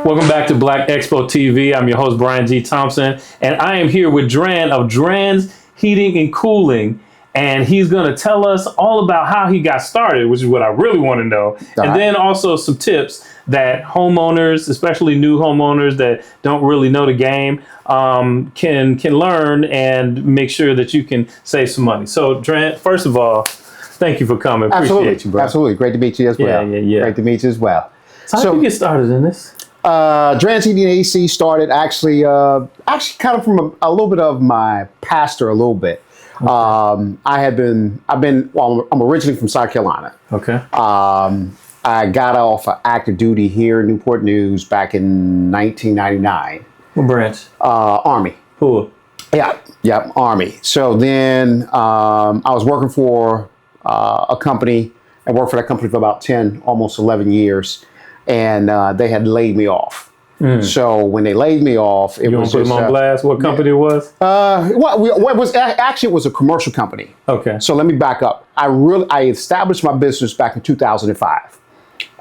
Welcome back to Black Expo TV. I'm your host, Brian G. Thompson, and I am here with Dran of Drans Heating and Cooling, and he's going to tell us all about how he got started, which is what I really want to know, and then also some tips that homeowners, especially new homeowners that don't really know the game, can learn and make sure that you can save some money. So, Dran, first of all, thank you for coming. Appreciate you, bro. Absolutely. Great to meet you as well. Yeah. Great to meet you as well. So how did you get started in this? Drans Heating and AC started actually kind of from a little bit of my pastor a little bit. Okay. I'm originally from South Carolina. Okay. I got off of active duty here in Newport News back in 1999. What branch? Army. Cool. Yeah, Army. So then I was working for a company. I worked for that company for about 10, almost 11 years. And they had laid me off. So when they laid me off, it was put them on blast. What company it was? It was a commercial company. Okay. So let me back up. I established my business back in 2005.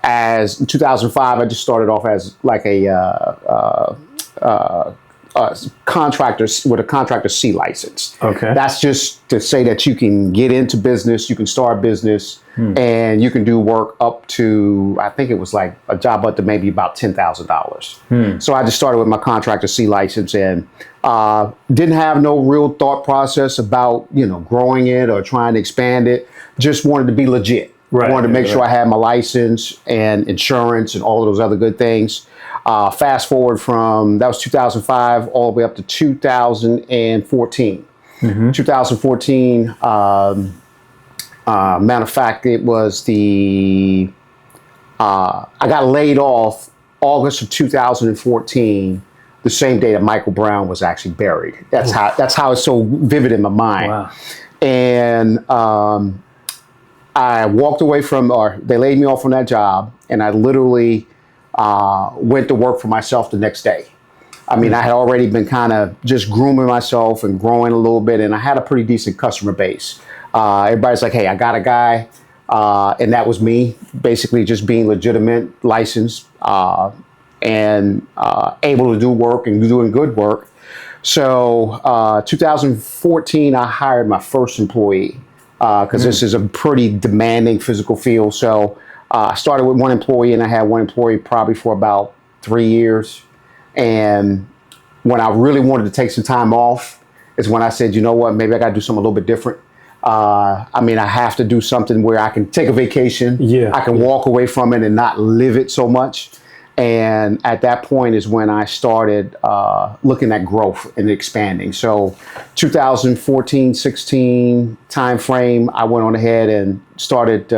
In 2005, I just started off as like a contractor with a contractor C license. Okay. That's just to say that you can get into business, you can start business, and you can do work up to, I think it was like a job up to maybe about $10,000. So I just started with my contractor C license and didn't have no real thought process about, growing it or trying to expand it. Just wanted to be legit. Right. Wanted to make sure I had my license and insurance and all of those other good things. Fast forward from, that was 2005, all the way up to 2014. 2014, matter of fact, it was I got laid off August of 2014, the same day that Michael Brown was actually buried. That's how it's so vivid in my mind. Wow. And I walked away they laid me off from that job, and I literally went to work for myself the next day. I mean, I had already been kind of just grooming myself and growing a little bit, and I had a pretty decent customer base. Everybody's like, hey, I got a guy, and that was me, basically just being legitimate, licensed, and able to do work and doing good work. So 2014, I hired my first employee because this is a pretty demanding physical field. So I started with one employee, and I had one employee probably for about 3 years. And when I really wanted to take some time off is when I said, you know what, maybe I got to do something a little bit different. I have to do something where I can take a vacation. Yeah. I can walk away from it and not live it so much. And at that point is when I started looking at growth and expanding. So 2014-16 time frame, I went on ahead and started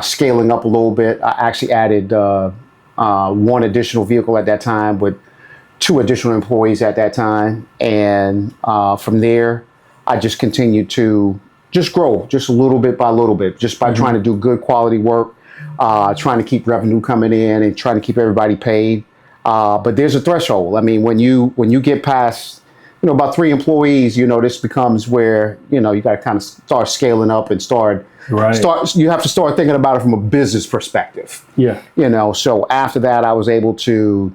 scaling up a little bit. I actually added one additional vehicle at that time with 2 additional employees at that time. And from there, I just continued to just grow just a little bit by little bit, just by trying to do good quality work, trying to keep revenue coming in and trying to keep everybody paid. But there's a threshold. I mean, when you get past, about 3 employees, this becomes where, you got to kind of start scaling up and you have to start thinking about it from a business perspective. Yeah. So after that, I was able to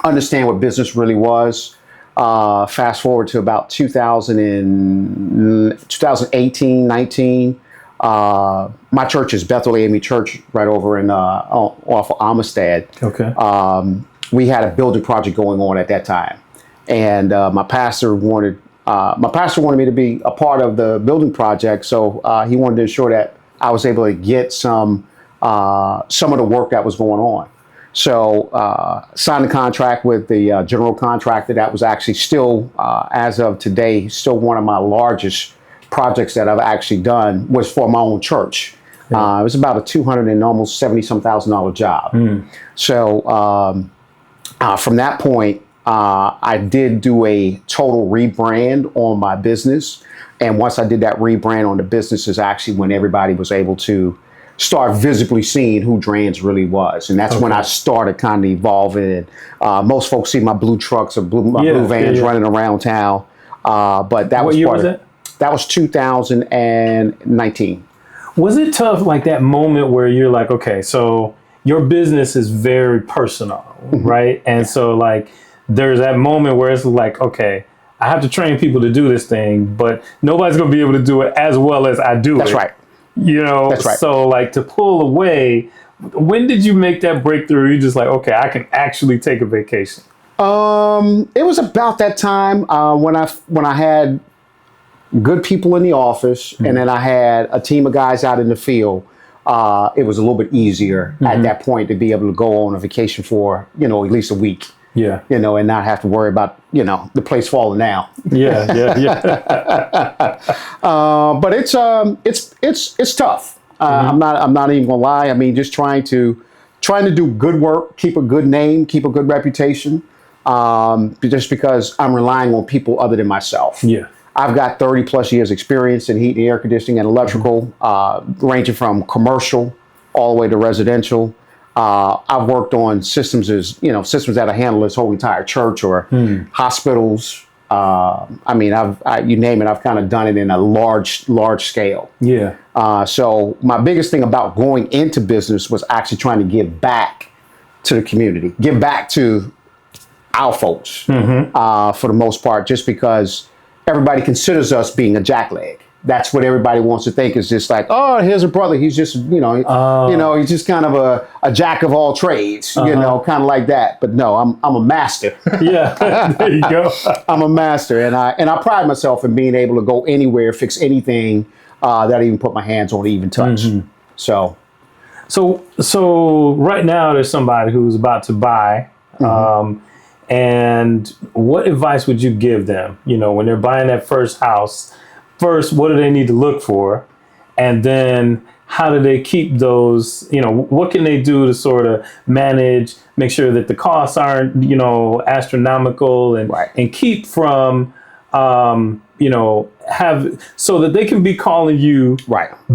understand what business really was. Fast forward to about 2018, 19. My church is Bethel AME Church right over in off of Amistad. Okay. We had a building project going on at that time, and my pastor wanted me to be a part of the building project. So he wanted to ensure that I was able to get some of the work that was going on. So signed a contract with the general contractor that was actually still, as of today, still one of my largest projects that I've actually done was for my own church. Yeah. It was about a $270,000 job. So from that point, I did do a total rebrand on my business. And once I did that rebrand on the business is actually when everybody was able to start visibly seeing who Drans really was. And that's when I started kind of evolving. And most folks see my blue trucks or blue vans running around town. But that what year was that? That was 2019. Was it tough, like that moment where you're like, okay, so your business is very personal, right? And so like there's that moment where it's like, okay, I have to train people to do this thing, but nobody's going to be able to do it as well as I do That's it. right. You know, That's right. So like to pull away, when did you make that breakthrough? You're just like, okay, I can actually take a vacation. It was about that time when I had good people in the office, and then I had a team of guys out in the field. It was a little bit easier at that point to be able to go on a vacation for, at least a week. Yeah. And not have to worry about, the place falling down. Yeah. But it's tough. I'm not even gonna lie. I mean, just trying to do good work, keep a good name, keep a good reputation. Just because I'm relying on people other than myself. Yeah. I've got 30 plus years experience in heating, air conditioning, and electrical, ranging from commercial all the way to residential. I've worked on systems systems that handle this whole entire church or hospitals. I mean, you name it, I've kind of done it in a large scale. Yeah. So my biggest thing about going into business was actually trying to give back to the community, give back to our folks, for the most part, just because everybody considers us being a jackleg. That's what everybody wants to think, is just like, oh, here's a brother. He's just, he's just kind of a jack of all trades, kind of like that. But no, I'm a master. Yeah, there you go. I'm a master, and I pride myself in being able to go anywhere, fix anything that I even put my hands on, even touch. So right now there's somebody who's about to buy. And what advice would you give them, when they're buying that first house? First, what do they need to look for? And then how do they keep those, what can they do to sort of manage, make sure that the costs aren't, astronomical, and keep from, have, so that they can be calling you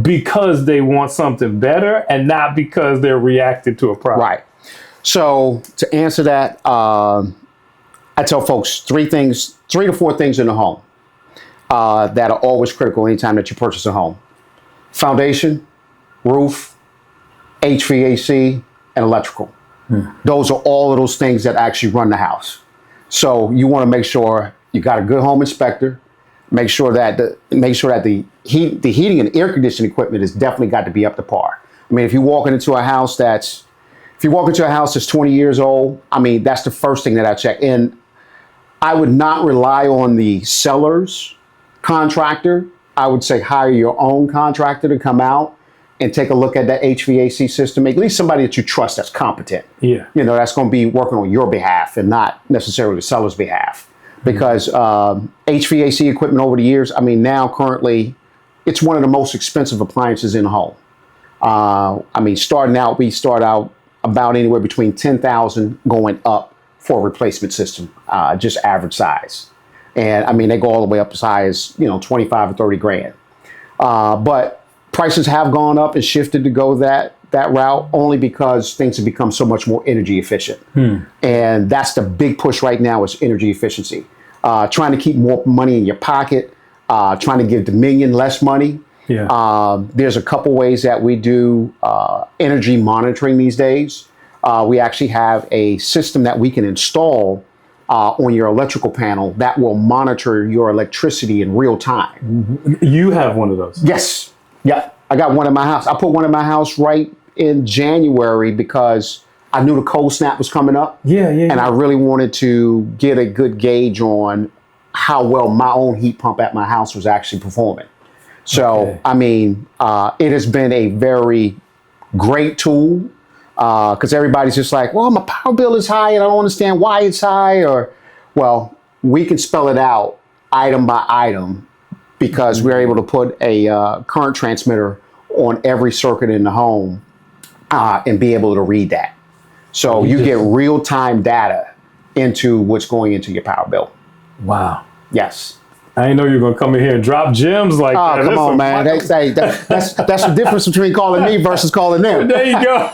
because they want something better and not because they're reacting to a problem. Right. So to answer that, I tell folks 3 to 4 things in the home that are always critical anytime that you purchase a home: foundation, roof, HVAC, and electrical. Those are all of those things that actually run the house. So you want to make sure you got a good home inspector. Make sure that the heating and air conditioning equipment has definitely got to be up to par. I mean, if you're walking into a house that's 20 years old, I mean, that's the first thing that I check. And I would not rely on the seller's contractor. I would say hire your own contractor to come out and take a look at that HVAC system. At least somebody that you trust, that's competent. Yeah. That's going to be working on your behalf and not necessarily the seller's behalf. Because HVAC equipment over the years, I mean, now currently, it's one of the most expensive appliances in the home. I mean, we start out about anywhere between $10,000 going up for a replacement system, just average size. And I mean, they go all the way up as high as, 25 or 30 grand. But prices have gone up and shifted to go that route only because things have become so much more energy efficient. And that's the big push right now, is energy efficiency. Trying to keep more money in your pocket, trying to give Dominion less money. Yeah. There's a couple ways that we do energy monitoring these days. We actually have a system that we can install on your electrical panel that will monitor your electricity in real time. You have one of those? Yes. Yeah. I got one in my house. I put one in my house right in January because I knew the cold snap was coming up. Yeah. And I really wanted to get a good gauge on how well my own heat pump at my house was actually performing. So, I mean, it has been a very great tool because everybody's just like, well, my power bill is high and I don't understand why it's high. Well, we can spell it out item by item because we're able to put a current transmitter on every circuit in the home and be able to read that. So you get real-time data into what's going into your power bill. Wow. Yes. I didn't know you were going to come in here and drop gems like that. Oh, come on, man. That's the difference between calling me versus calling them. There you go.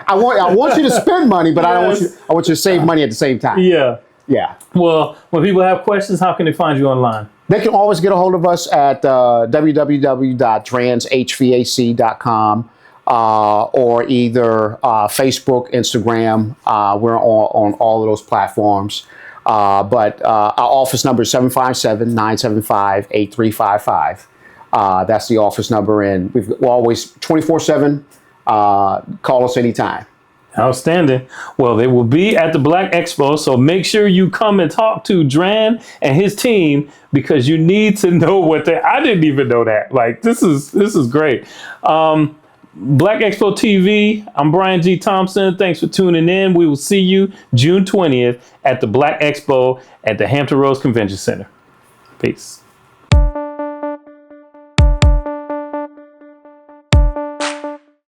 I want you to spend money, but I want you to save money at the same time. Yeah. Yeah. Well, when people have questions, how can they find you online? They can always get a hold of us at www.dranshvac.com. or either Facebook, Instagram. We're on all of those platforms. But our office number is 757-975-8355. That's the office number, and we're always 24/7. Call us anytime. Outstanding. Well, they will be at the Black Expo, so make sure you come and talk to Dran and his team, because you need to know what I didn't even know that. Like, this is great. Black Expo TV, I'm Brian G. Thompson. Thanks for tuning in. We will see you June 20th at the Black Expo at the Hampton Roads Convention Center. Peace.